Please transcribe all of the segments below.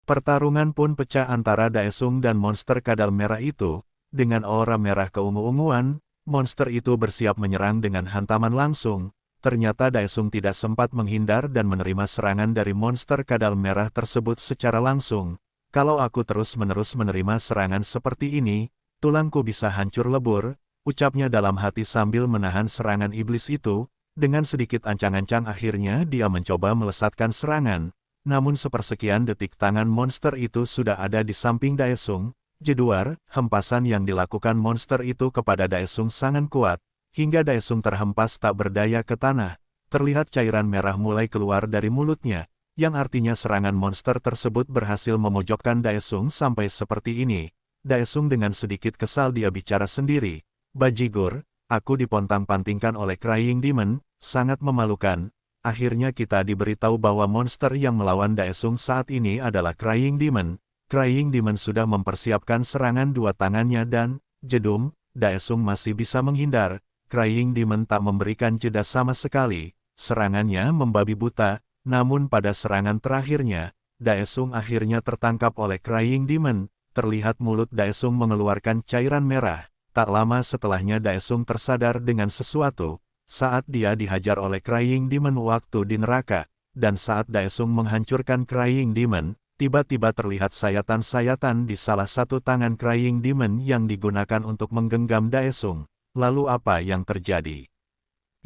Pertarungan pun pecah antara Daesung dan monster kadal merah itu. Dengan aura merah keungu-unguan, monster itu bersiap menyerang dengan hantaman langsung. Ternyata Daesung tidak sempat menghindar dan menerima serangan dari monster kadal merah tersebut secara langsung. Kalau aku terus-menerus menerima serangan seperti ini, tulangku bisa hancur lebur, ucapnya dalam hati sambil menahan serangan iblis itu. Dengan sedikit ancang-ancang akhirnya dia mencoba melesatkan serangan. Namun sepersekian detik tangan monster itu sudah ada di samping Daesung. Jeduar, hempasan yang dilakukan monster itu kepada Daesung sangat kuat, hingga Daesung terhempas tak berdaya ke tanah. Terlihat cairan merah mulai keluar dari mulutnya, yang artinya serangan monster tersebut berhasil memojokkan Daesung sampai seperti ini. Daesung dengan sedikit kesal dia bicara sendiri, "Bajigur, aku dipontang-pantingkan oleh Crying Demon, sangat memalukan." Akhirnya kita diberitahu bahwa monster yang melawan Daesung saat ini adalah Crying Demon. Crying Demon sudah mempersiapkan serangan dua tangannya dan, jedum, Daesung masih bisa menghindar. Crying Demon tak memberikan jeda sama sekali. Serangannya membabi buta, namun pada serangan terakhirnya, Daesung akhirnya tertangkap oleh Crying Demon. Terlihat mulut Daesung mengeluarkan cairan merah. Tak lama setelahnya Daesung tersadar dengan sesuatu. Saat dia dihajar oleh Crying Demon waktu di neraka, dan saat Daesung menghancurkan Crying Demon, tiba-tiba terlihat sayatan-sayatan di salah satu tangan Crying Demon yang digunakan untuk menggenggam Daesung. Lalu apa yang terjadi?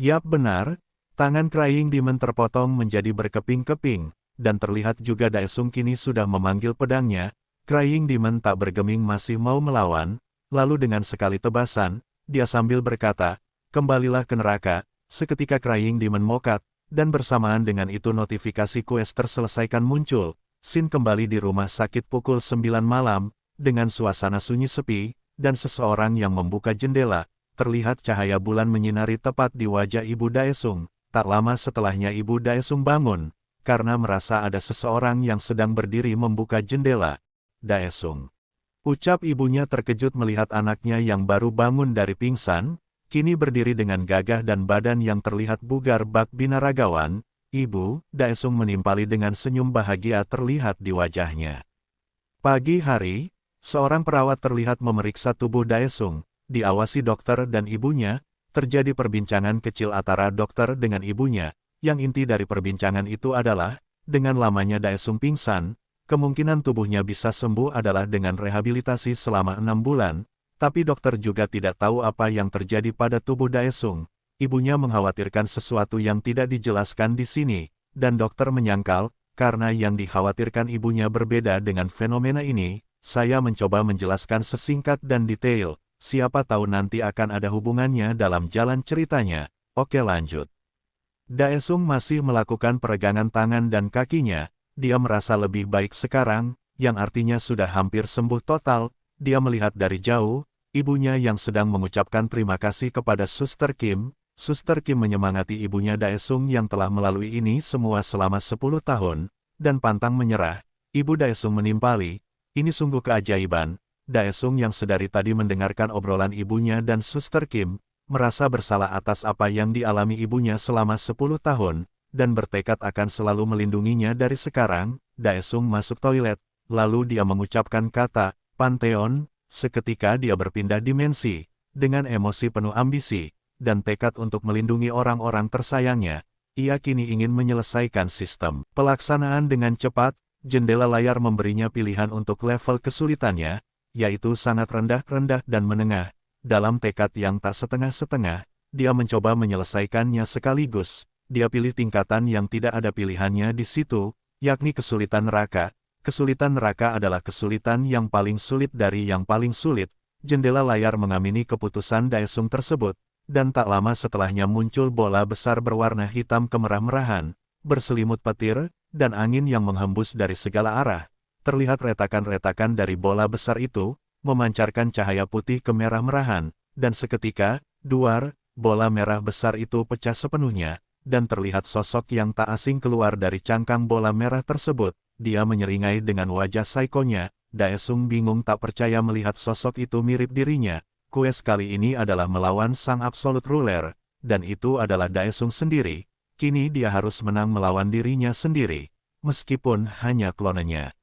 Yap benar, tangan Crying Demon terpotong menjadi berkeping-keping, dan terlihat juga Daesung kini sudah memanggil pedangnya. Crying Demon tak bergeming masih mau melawan, lalu dengan sekali tebasan, dia sambil berkata, "Kembalilah ke neraka." Seketika Crying Demon mokat, dan bersamaan dengan itu notifikasi quest terselesaikan muncul. Sin kembali di rumah sakit pukul 9 malam, dengan suasana sunyi sepi, dan seseorang yang membuka jendela. Terlihat cahaya bulan menyinari tepat di wajah Ibu Daesung. Tak lama setelahnya Ibu Daesung bangun, karena merasa ada seseorang yang sedang berdiri membuka jendela. "Daesung," ucap ibunya terkejut melihat anaknya yang baru bangun dari pingsan. Kini berdiri dengan gagah dan badan yang terlihat bugar bak binaragawan. "Ibu," Daesung menimpali dengan senyum bahagia terlihat di wajahnya. Pagi hari, seorang perawat terlihat memeriksa tubuh Daesung, diawasi dokter dan ibunya. Terjadi perbincangan kecil antara dokter dengan ibunya, yang inti dari perbincangan itu adalah, dengan lamanya Daesung pingsan, kemungkinan tubuhnya bisa sembuh adalah dengan rehabilitasi selama 6 bulan. Tapi dokter juga tidak tahu apa yang terjadi pada tubuh Daesung. Ibunya mengkhawatirkan sesuatu yang tidak dijelaskan di sini, dan dokter menyangkal, karena yang dikhawatirkan ibunya berbeda dengan fenomena ini. Saya mencoba menjelaskan sesingkat dan detail, siapa tahu nanti akan ada hubungannya dalam jalan ceritanya. Oke lanjut. Daesung masih melakukan peregangan tangan dan kakinya, dia merasa lebih baik sekarang, yang artinya sudah hampir sembuh total. Dia melihat dari jauh, ibunya yang sedang mengucapkan terima kasih kepada Suster Kim. Suster Kim menyemangati ibunya Daesung yang telah melalui ini semua selama 10 tahun, dan pantang menyerah. Ibu Daesung menimpali, "Ini sungguh keajaiban." Daesung yang sedari tadi mendengarkan obrolan ibunya dan Suster Kim, merasa bersalah atas apa yang dialami ibunya selama 10 tahun, dan bertekad akan selalu melindunginya dari sekarang. Daesung masuk toilet, lalu dia mengucapkan kata, "Pantheon." Seketika dia berpindah dimensi, dengan emosi penuh ambisi, dan tekad untuk melindungi orang-orang tersayangnya. Ia kini ingin menyelesaikan sistem pelaksanaan dengan cepat. Jendela layar memberinya pilihan untuk level kesulitannya, yaitu sangat rendah-rendah dan menengah. Dalam tekad yang tak setengah-setengah, dia mencoba menyelesaikannya sekaligus. Dia pilih tingkatan yang tidak ada pilihannya di situ, yakni kesulitan neraka. Kesulitan neraka adalah kesulitan yang paling sulit dari yang paling sulit. Jendela layar mengamini keputusan Daesung tersebut, dan tak lama setelahnya muncul bola besar berwarna hitam kemerah-merahan, berselimut petir, dan angin yang menghembus dari segala arah. Terlihat retakan-retakan dari bola besar itu, memancarkan cahaya putih kemerah-merahan, dan seketika, duar, bola merah besar itu pecah sepenuhnya, dan terlihat sosok yang tak asing keluar dari cangkang bola merah tersebut. Dia menyeringai dengan wajah psikonya. Daesung bingung tak percaya melihat sosok itu mirip dirinya. Quest kali ini adalah melawan sang Absolute Ruler, dan itu adalah Daesung sendiri. Kini dia harus menang melawan dirinya sendiri, meskipun hanya klonenya.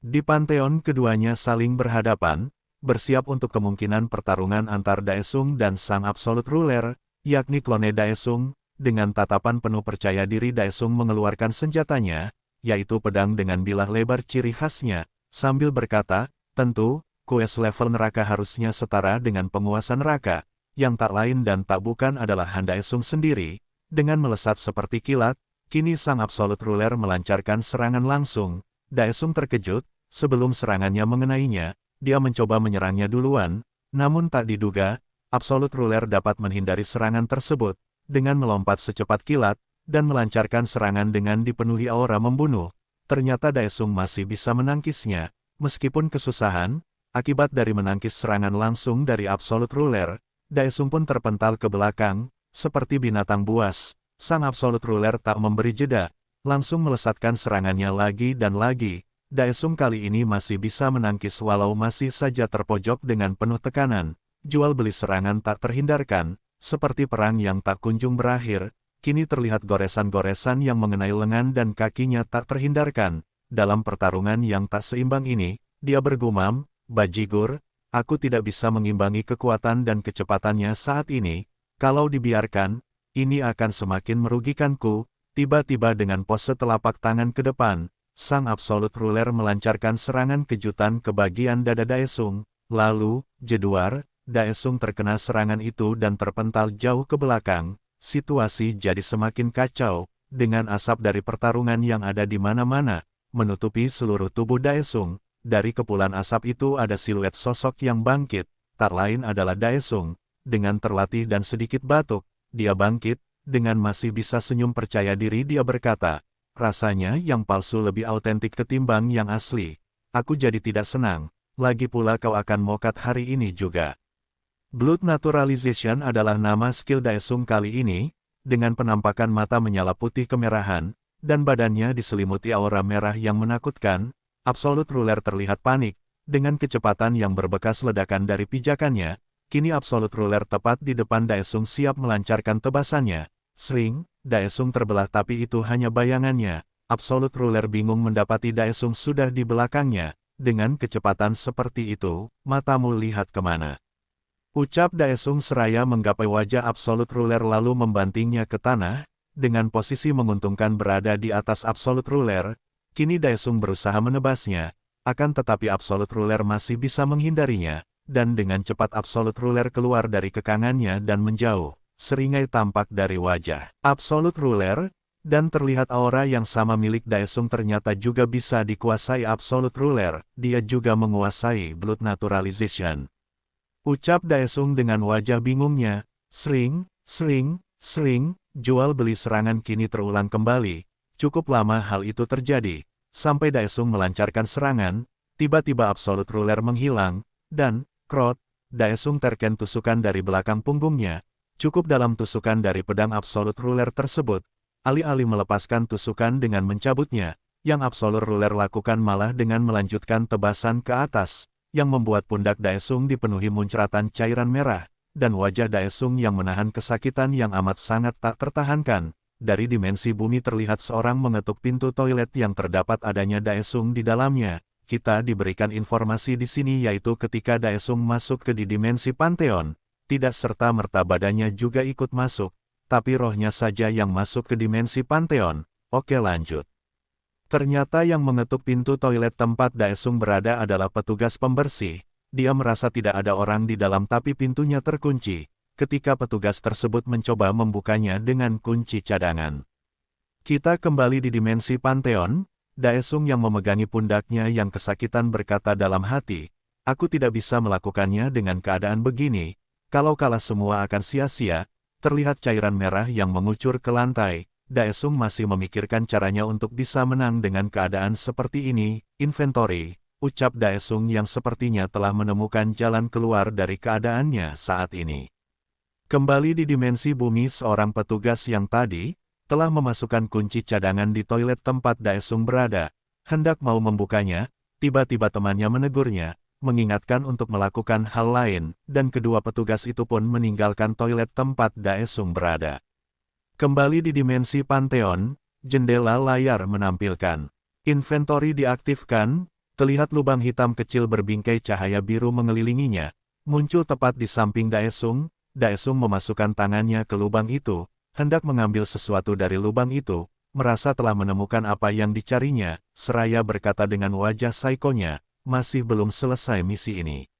Di Pantheon keduanya saling berhadapan, bersiap untuk kemungkinan pertarungan antar Daesung dan sang Absolute Ruler, yakni klone Daesung. Dengan tatapan penuh percaya diri Daesung mengeluarkan senjatanya, yaitu pedang dengan bilah lebar ciri khasnya, sambil berkata, tentu, quest level neraka harusnya setara dengan penguasa neraka, yang tak lain dan tak bukan adalah Han Daesung sendiri. Dengan melesat seperti kilat, kini sang Absolute Ruler melancarkan serangan langsung. Daesung terkejut, sebelum serangannya mengenainya, dia mencoba menyerangnya duluan, namun tak diduga, Absolute Ruler dapat menghindari serangan tersebut, dengan melompat secepat kilat, dan melancarkan serangan dengan dipenuhi aura membunuh. Ternyata Daesung masih bisa menangkisnya, meskipun kesusahan, akibat dari menangkis serangan langsung dari Absolute Ruler, Daesung pun terpental ke belakang, seperti binatang buas. Sang Absolute Ruler tak memberi jeda, langsung melesatkan serangannya lagi dan lagi. Daesung kali ini masih bisa menangkis walau masih saja terpojok dengan penuh tekanan. Jual beli serangan tak terhindarkan, seperti perang yang tak kunjung berakhir. Kini terlihat goresan-goresan yang mengenai lengan dan kakinya tak terhindarkan. Dalam pertarungan yang tak seimbang ini, dia bergumam, "Bajigur, aku tidak bisa mengimbangi kekuatan dan kecepatannya saat ini. Kalau dibiarkan, ini akan semakin merugikanku." Tiba-tiba dengan pose telapak tangan ke depan, sang Absolute Ruler melancarkan serangan kejutan ke bagian dada Daesung. Lalu, jedwar, Daesung terkena serangan itu dan terpental jauh ke belakang. Situasi jadi semakin kacau, dengan asap dari pertarungan yang ada di mana-mana, menutupi seluruh tubuh Daesung. Dari kepulan asap itu ada siluet sosok yang bangkit, tak lain adalah Daesung. Dengan terlatih dan sedikit batuk, dia bangkit, dengan masih bisa senyum percaya diri dia berkata, "Rasanya yang palsu lebih autentik ketimbang yang asli. Aku jadi tidak senang, lagi pula kau akan mokat hari ini juga." Blood Naturalization adalah nama skill Daesung kali ini, dengan penampakan mata menyala putih kemerahan, dan badannya diselimuti aura merah yang menakutkan. Absolute Ruler terlihat panik, dengan kecepatan yang berbekas ledakan dari pijakannya. Kini Absolute Ruler tepat di depan Daesung siap melancarkan tebasannya. Sring, Daesung terbelah tapi itu hanya bayangannya. Absolute Ruler bingung mendapati Daesung sudah di belakangnya. Dengan kecepatan seperti itu, matamu lihat kemana? Ucap Daesung seraya menggapai wajah Absolute Ruler lalu membantingnya ke tanah, dengan posisi menguntungkan berada di atas Absolute Ruler. Kini Daesung berusaha menebasnya, akan tetapi Absolute Ruler masih bisa menghindarinya, dan dengan cepat Absolute Ruler keluar dari kekangannya dan menjauh. Seringai tampak dari wajah Absolute Ruler, dan terlihat aura yang sama milik Daesung ternyata juga bisa dikuasai Absolute Ruler. Dia juga menguasai Blood Naturalization. Ucap Daesung dengan wajah bingungnya. Sring, sring, sring, jual beli serangan kini terulang kembali. Cukup lama hal itu terjadi, sampai Daesung melancarkan serangan, tiba-tiba Absolute Ruler menghilang, dan, krot, Daesung terkena tusukan dari belakang punggungnya. Cukup dalam tusukan dari pedang Absolute Ruler tersebut, alih-alih melepaskan tusukan dengan mencabutnya, yang Absolute Ruler lakukan malah dengan melanjutkan tebasan ke atas, yang membuat pundak Daesung dipenuhi muncratan cairan merah, dan wajah Daesung yang menahan kesakitan yang amat sangat tak tertahankan. Dari dimensi bumi terlihat seorang mengetuk pintu toilet yang terdapat adanya Daesung di dalamnya. Kita diberikan informasi di sini yaitu ketika Daesung masuk ke di dimensi Pantheon, tidak serta-merta badannya juga ikut masuk, tapi rohnya saja yang masuk ke dimensi Pantheon. Oke lanjut. Ternyata yang mengetuk pintu toilet tempat Daesung berada adalah petugas pembersih. Dia merasa tidak ada orang di dalam tapi pintunya terkunci. Ketika petugas tersebut mencoba membukanya dengan kunci cadangan. Kita kembali di dimensi Pantheon. Daesung yang memegangi pundaknya yang kesakitan berkata dalam hati, "Aku tidak bisa melakukannya dengan keadaan begini. Kalau kalah semua akan sia-sia." Terlihat cairan merah yang mengucur ke lantai. Daesung masih memikirkan caranya untuk bisa menang dengan keadaan seperti ini. Inventory, ucap Daesung yang sepertinya telah menemukan jalan keluar dari keadaannya saat ini. Kembali di dimensi bumi, seorang petugas yang tadi telah memasukkan kunci cadangan di toilet tempat Daesung berada. Hendak mau membukanya, tiba-tiba temannya menegurnya, mengingatkan untuk melakukan hal lain, dan kedua petugas itu pun meninggalkan toilet tempat Daesung berada. Kembali di dimensi Pantheon, jendela layar menampilkan. Inventory diaktifkan, Terlihat lubang hitam kecil berbingkai cahaya biru mengelilinginya, muncul tepat di samping Daesung. Daesung memasukkan tangannya ke lubang itu, hendak mengambil sesuatu dari lubang itu, merasa telah menemukan apa yang dicarinya, seraya berkata dengan wajah psikonya, masih belum selesai misi ini.